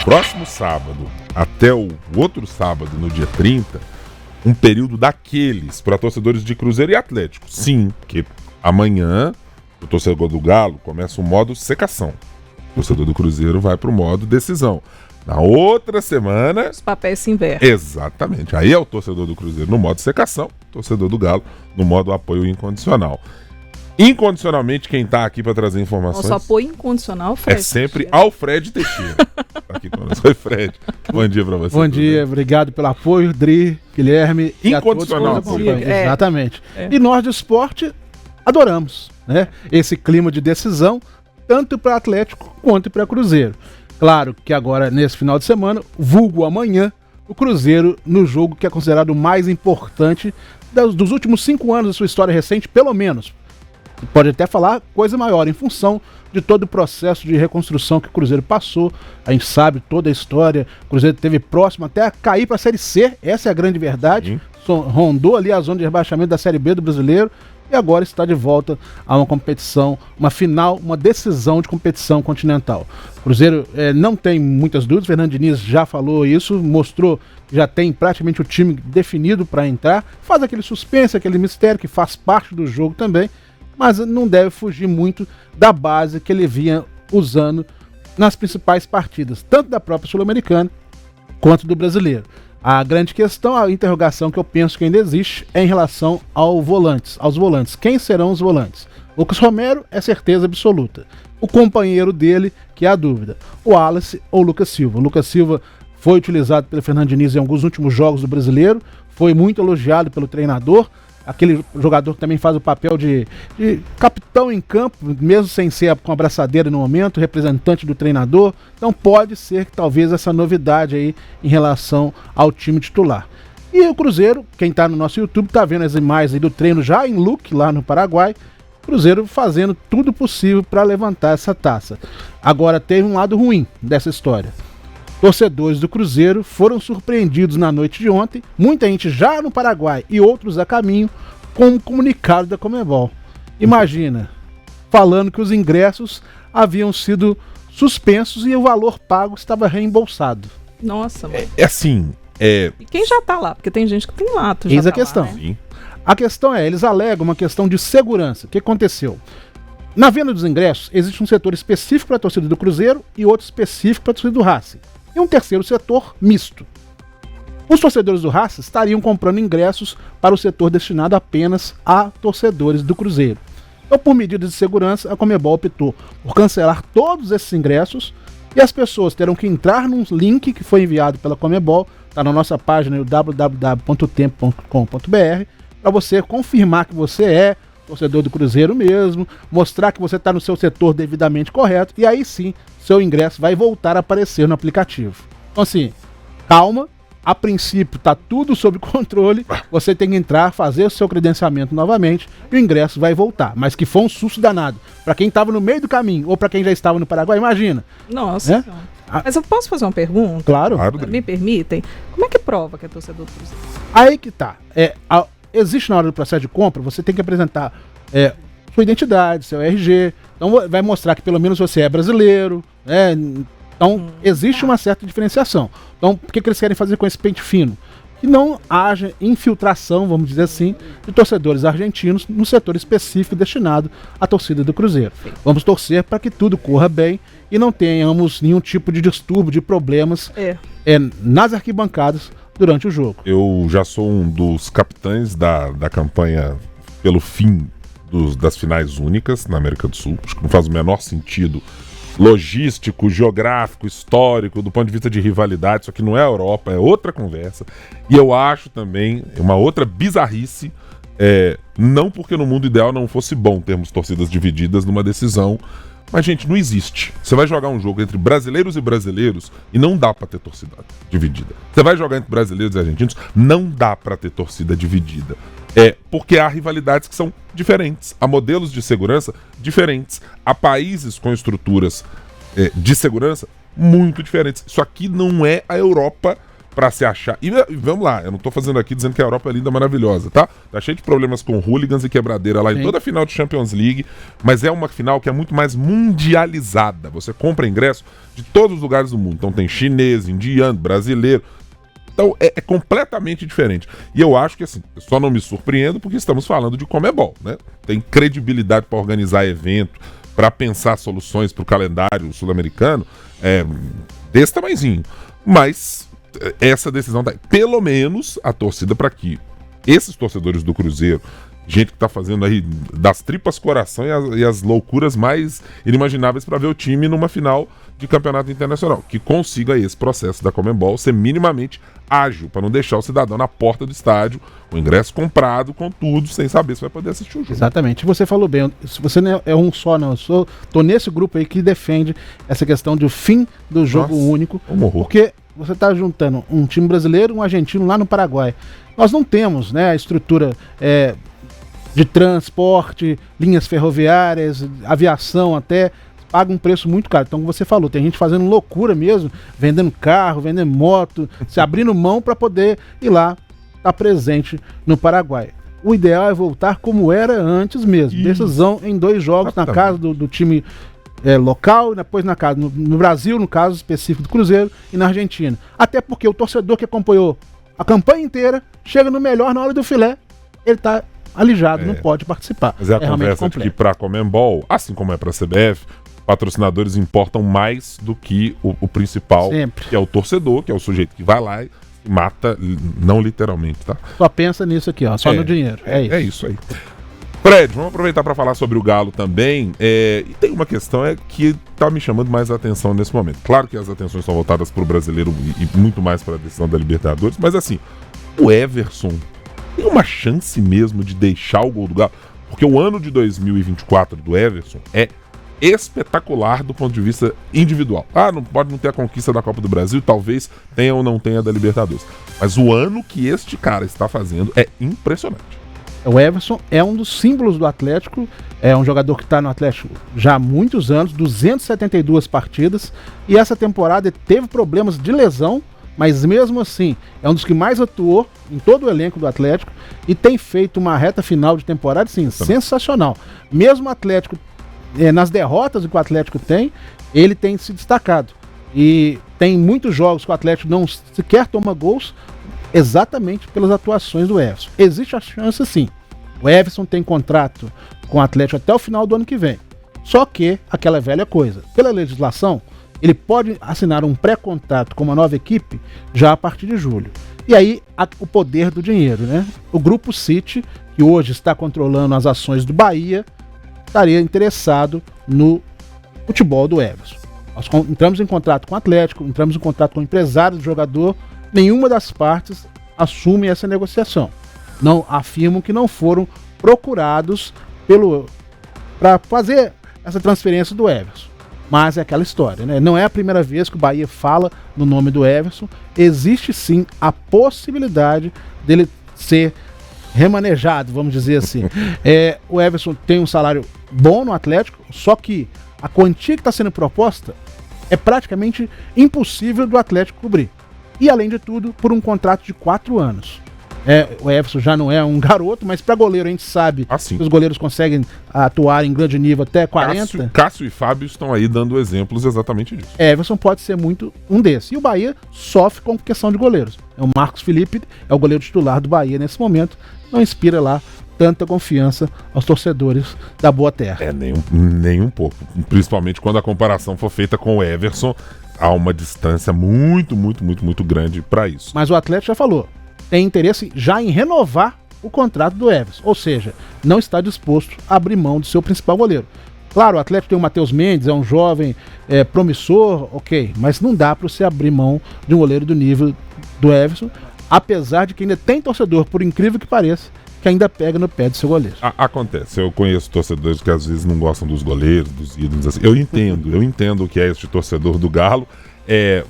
próximo sábado até o outro sábado, no dia 30, um período daqueles para torcedores de Cruzeiro e Atlético. Sim, porque amanhã o torcedor do Galo começa o modo secação. O torcedor do Cruzeiro vai para o modo decisão. Na outra semana... Os papéis se invertem. Exatamente. Aí é o torcedor do Cruzeiro no modo secação, o torcedor do Galo no modo apoio incondicional. Incondicionalmente, quem está aqui para trazer informações... Nosso apoio incondicional, Fred. É sempre Alfred Teixeira. Tá aqui com nós. Oi, Fred. Bom dia para você. Bom dia, obrigado pelo apoio, Dri, Guilherme. Incondicional. Exatamente. E nós do esporte adoramos, né? Esse clima de decisão, tanto para Atlético quanto para Cruzeiro. Claro que agora, nesse final de semana, vulgo amanhã, o Cruzeiro no jogo que é considerado o mais importante dos últimos 5 anos da sua história recente, pelo menos. Pode até falar coisa maior, em função de todo o processo de reconstrução que o Cruzeiro passou. A gente sabe toda a história. O Cruzeiro esteve próximo até a cair para a Série C, essa é a grande verdade. Rondou ali a zona de rebaixamento da Série B do Brasileiro e agora está de volta a uma competição, uma final, uma decisão de competição continental. O Cruzeiro não tem muitas dúvidas, Fernando Diniz já falou isso, mostrou que já tem praticamente o time definido para entrar, faz aquele suspense, aquele mistério que faz parte do jogo também, mas não deve fugir muito da base que ele vinha usando nas principais partidas, tanto da própria Sul-Americana quanto do Brasileiro. A grande questão, a interrogação que eu penso que ainda existe é em relação aos volantes. Quem serão os volantes? Lucas Romero é certeza absoluta. O companheiro dele, que é a dúvida, o Wallace ou o Lucas Silva. O Lucas Silva foi utilizado pelo Fernando Diniz em alguns últimos jogos do Brasileiro, foi muito elogiado pelo treinador, aquele jogador que também faz o papel de capitão em campo, mesmo sem ser com a braçadeira no momento, representante do treinador. Então pode ser que talvez essa novidade aí em relação ao time titular. E o Cruzeiro, quem está no nosso YouTube, está vendo as imagens aí do treino já em Luque, lá no Paraguai. Cruzeiro fazendo tudo possível para levantar essa taça. Agora teve um lado ruim dessa história. Torcedores do Cruzeiro foram surpreendidos na noite de ontem, muita gente já no Paraguai e outros a caminho, com um comunicado da Conmebol. Imagina, falando que os ingressos haviam sido suspensos e o valor pago estava reembolsado. Nossa, mano. E quem já tá lá? Porque tem gente que tem lá. Eis a questão. Lá, né? Sim. A questão eles alegam uma questão de segurança. O que aconteceu? Na venda dos ingressos, existe um setor específico para a torcida do Cruzeiro e outro específico para a torcida do Racing. E um terceiro setor misto. Os torcedores do Racing estariam comprando ingressos para o setor destinado apenas a torcedores do Cruzeiro. Então, por medidas de segurança, a Conmebol optou por cancelar todos esses ingressos e as pessoas terão que entrar num link que foi enviado pela Conmebol, está na nossa página www.tempo.com.br, para você confirmar que você é torcedor do Cruzeiro mesmo, mostrar que você está no seu setor devidamente correto, e aí sim, seu ingresso vai voltar a aparecer no aplicativo. Então assim, calma, a princípio está tudo sob controle, você tem que entrar, fazer o seu credenciamento novamente, e o ingresso vai voltar, mas que foi um susto danado. Para quem estava no meio do caminho, ou para quem já estava no Paraguai, imagina. Nossa, mas eu posso fazer uma pergunta? Claro. Me permitem? Como é que prova que é torcedor do Cruzeiro? Aí que tá, existe na hora do processo de compra, você tem que apresentar sua identidade, seu RG, então vai mostrar que pelo menos você é brasileiro, né? Então existe uma certa diferenciação. Então por que eles querem fazer com esse pente fino? Que não haja infiltração, vamos dizer assim, de torcedores argentinos no setor específico destinado à torcida do Cruzeiro. Vamos torcer para que tudo corra bem e não tenhamos nenhum tipo de distúrbio, de problemas nas arquibancadas durante o jogo. Eu já sou um dos capitães da campanha pelo fim das finais únicas na América do Sul. Acho que não faz o menor sentido logístico, geográfico, histórico, do ponto de vista de rivalidade. Isso aqui não é a Europa, é outra conversa. E eu acho também uma outra bizarrice, não porque no mundo ideal não fosse bom termos torcidas divididas numa decisão. Mas, gente, não existe. Você vai jogar um jogo entre brasileiros e brasileiros e não dá pra ter torcida dividida. Você vai jogar entre brasileiros e argentinos, não dá pra ter torcida dividida. Porque há rivalidades que são diferentes, há modelos de segurança diferentes, há países com estruturas de segurança muito diferentes. Isso aqui não é a Europa pra se achar. E vamos lá, eu não tô fazendo aqui dizendo que a Europa é linda, maravilhosa, tá? Tá cheio de problemas com hooligans e quebradeira lá em toda a final de Champions League, mas é uma final que é muito mais mundializada. Você compra ingresso de todos os lugares do mundo. Então tem chinês, indiano, brasileiro. Então é completamente diferente. E eu acho que assim, eu só não me surpreendo porque estamos falando de Conmebol, né? Tem credibilidade para organizar evento, para pensar soluções para o calendário sul-americano, desse tamanhozinho. Mas essa decisão tá aí. Pelo menos a torcida para que esses torcedores do Cruzeiro, gente que tá fazendo aí das tripas coração e as loucuras mais inimagináveis para ver o time numa final de campeonato internacional, que consiga esse processo da Conmebol ser minimamente ágil, para não deixar o cidadão na porta do estádio, o ingresso comprado com tudo, sem saber se vai poder assistir o jogo. Exatamente, você falou bem, se você não é um só, não, tô nesse grupo aí que defende essa questão do fim do jogo único, porque você está juntando um time brasileiro e um argentino lá no Paraguai. Nós não temos, né, a estrutura de transporte, linhas ferroviárias, aviação até, paga um preço muito caro. Então, como você falou, tem gente fazendo loucura mesmo, vendendo carro, vendendo moto, se abrindo mão para poder ir lá, estar presente no Paraguai. O ideal é voltar como era antes mesmo. Decisão em 2 jogos, na casa do time local, e depois na casa no Brasil, no caso específico do Cruzeiro, e na Argentina. Até porque o torcedor que acompanhou a campanha inteira chega no melhor na hora do filé, ele tá alijado, não pode participar. Mas a conversa de que para a Conmebol, assim como é para a CBF, patrocinadores importam mais do que o principal, que é o torcedor, que é o sujeito que vai lá e mata, não literalmente, tá? Só pensa nisso aqui, ó, só no dinheiro. É isso aí. Fred, vamos aproveitar para falar sobre o Galo também. E tem uma questão que tá me chamando mais a atenção nesse momento. Claro que as atenções estão voltadas para o brasileiro e muito mais para a decisão da Libertadores, mas assim, o Everson tem uma chance mesmo de deixar o gol do Galo? Porque o ano de 2024 do Everson é espetacular do ponto de vista individual. Não pode não ter a conquista da Copa do Brasil, talvez tenha ou não tenha da Libertadores. Mas o ano que este cara está fazendo é impressionante. O Everson é um dos símbolos do Atlético, é um jogador que está no Atlético já há muitos anos, 272 partidas, e essa temporada teve problemas de lesão, mas mesmo assim é um dos que mais atuou em todo o elenco do Atlético e tem feito uma reta final de temporada, sim, sensacional. Mesmo o Atlético, nas derrotas que o Atlético tem, ele tem se destacado. E tem muitos jogos que o Atlético não sequer toma gols, exatamente pelas atuações do Everson. Existe a chance, sim. O Everson tem contrato com o Atlético até o final do ano que vem. Só que, aquela velha coisa, pela legislação, ele pode assinar um pré-contrato com uma nova equipe já a partir de julho. E aí, o poder do dinheiro, né? O Grupo City, que hoje está controlando as ações do Bahia, estaria interessado no futebol do Everson. Nós entramos em contrato com o Atlético, entramos em contrato com o empresário do jogador, nenhuma das partes assume essa negociação. Não afirmam que não foram procurados para fazer essa transferência do Everson. Mas é aquela história, né? Não é a primeira vez que o Bahia fala no nome do Everson. Existe sim a possibilidade dele ser remanejado, vamos dizer assim. O Everson tem um salário bom no Atlético, só que a quantia que está sendo proposta é praticamente impossível do Atlético cobrir. E além de tudo, por um contrato de 4 anos. O Everson já não é um garoto, mas para goleiro a gente sabe que os goleiros conseguem atuar em grande nível até 40. Cássio e Fábio estão aí dando exemplos exatamente disso. Everson pode ser muito um desses. E o Bahia sofre com questão de goleiros. O Marcos Felipe é o goleiro titular do Bahia nesse momento. Não inspira lá tanta confiança aos torcedores da Boa Terra. Nem um pouco. Principalmente quando a comparação for feita com o Everson, há uma distância muito grande para isso. Mas o Atlético já falou, tem interesse já em renovar o contrato do Everson, ou seja, não está disposto a abrir mão do seu principal goleiro. Claro, o Atlético tem o Matheus Mendes, é um jovem promissor, ok, mas não dá para você abrir mão de um goleiro do nível do Everson, apesar de que ainda tem torcedor, por incrível que pareça, que ainda pega no pé do seu goleiro. Acontece, eu conheço torcedores que às vezes não gostam dos goleiros, dos ídolos, assim. Eu entendo o que é este torcedor do Galo,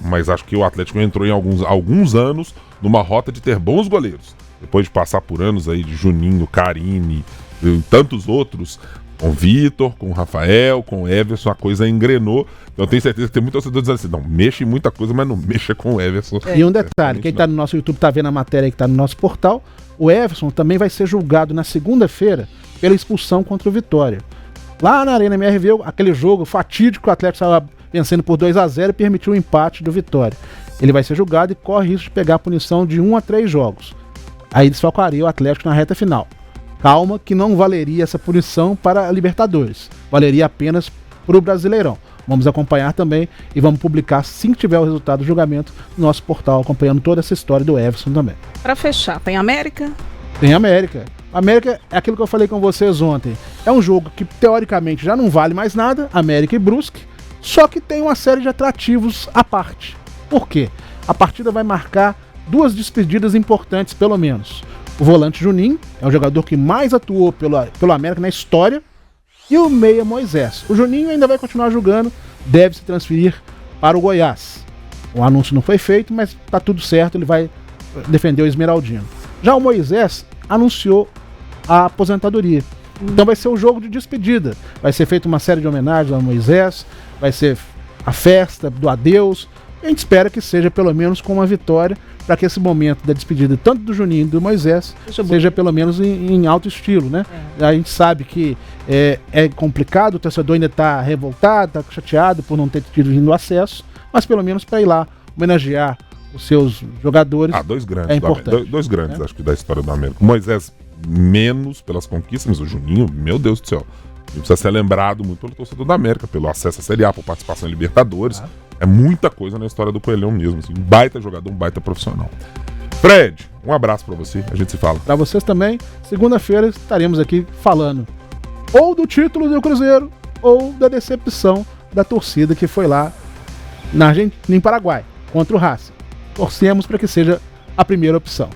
mas acho que o Atlético entrou em alguns anos numa rota de ter bons goleiros. Depois de passar por anos aí de Juninho, Carine e tantos outros, Com o Vitor, com o Rafael, com o Everson, a coisa engrenou. Então eu tenho certeza que tem muito torcedor dizendo assim, não, mexe em muita coisa, mas não mexa com o Everson. E um detalhe, quem tá no nosso YouTube tá vendo a matéria que tá no nosso portal, o Everson também vai ser julgado na segunda-feira pela expulsão contra o Vitória. Lá na Arena MRV, aquele jogo fatídico, o Atlético estava vencendo por 2-0 e permitiu o empate do Vitória. Ele vai ser julgado e corre risco de pegar a punição de 1 a 3 jogos. Aí desfalcaria o Atlético na reta final. Calma que não valeria essa punição para a Libertadores, valeria apenas para o Brasileirão. Vamos acompanhar também e vamos publicar, assim que tiver o resultado do julgamento, no nosso portal, acompanhando toda essa história do Everson também. Para fechar, tem América? Tem América. América é aquilo que eu falei com vocês ontem. É um jogo que teoricamente já não vale mais nada, América e Brusque, só que tem uma série de atrativos à parte. Por quê? A partida vai marcar 2 despedidas importantes, pelo menos. O volante Juninho, é o jogador que mais atuou pelo América na história, e o meia Moisés. O Juninho ainda vai continuar jogando, deve se transferir para o Goiás. O anúncio não foi feito, mas tá tudo certo, ele vai defender o Esmeraldino. Já o Moisés anunciou a aposentadoria. Então vai ser o jogo de despedida. Vai ser feita uma série de homenagens ao Moisés, vai ser a festa do adeus. A gente espera que seja pelo menos com uma vitória, para que esse momento da despedida tanto do Juninho e do Moisés seja pelo menos em alto estilo, né? A gente sabe que é complicado, o torcedor ainda está revoltado, está chateado por não ter tido vindo acesso, mas pelo menos para ir lá homenagear os seus jogadores. 2 grandes. É importante. 2 grandes, acho que da história do América. O Moisés menos pelas conquistas, mas o Juninho, meu Deus do céu, ele precisa ser lembrado muito pelo torcedor da América, pelo acesso à Série A, por participação em Libertadores. É muita coisa na história do Coelhão mesmo, assim, um baita jogador, um baita profissional. Fred, um abraço pra você, a gente se fala. Pra vocês também, segunda-feira estaremos aqui falando ou do título do Cruzeiro ou da decepção da torcida que foi lá na Argentina, em Paraguai, contra o Racing. Torcemos para que seja a primeira opção.